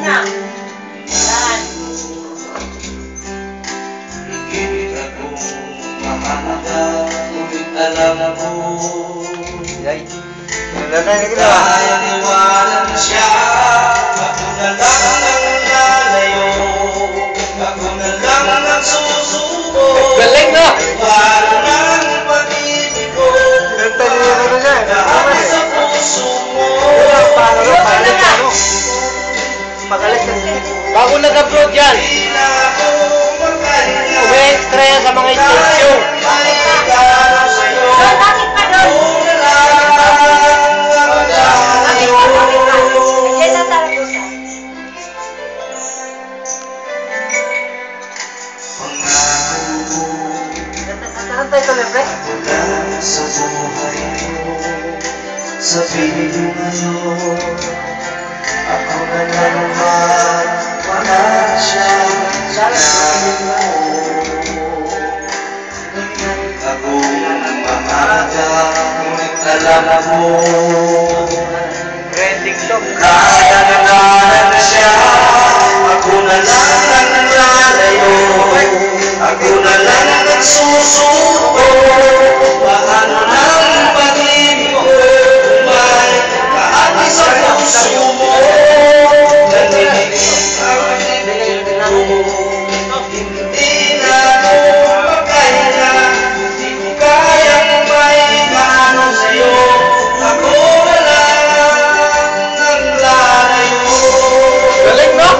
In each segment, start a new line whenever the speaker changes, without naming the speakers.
na. Yan.
Higit akong mahalaga, ngunit alam ko
Yay. Nanay na
kaya niwanan siya. Ako na lang ang lalayo, ako na lang ang susuko.
Galing na!
Para ng pag-ibig ko, lahat sa puso mo.
Bago nag-upload yan,
Di na ako makahinga,
umi-extra yan sa mga extension.
may regalo sa'yo.
Doon, bakit pa doon?
Ako na lang ang
Bakit
lalayo.
pa, bakit pa? Diyan na talagusan. Saan tayo tuloy,
Wala sa buhay mo, sa piling ngayon, ako na naman, wala siya sa piling mo. Akong mahalaga, ngunit alam mo,
Trending song.
kaya nangalan siya. Ako na lang ang lalayo, ako na lang ang susuko. Paano ng pag-ibig ko, bumalik kahati sa puso mo. Naninig ang pag-ibig ko, hindi na ako makahinga, hindi ko kayang maigano sa'yo. Ako na lang ang lalayo.
Galing, no?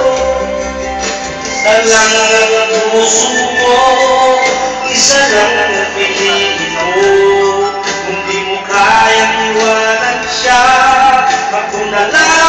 Isa lang ang puso mo, isa lang ang piliin mo. Kung di mo kayang iwanan siya, ako na lang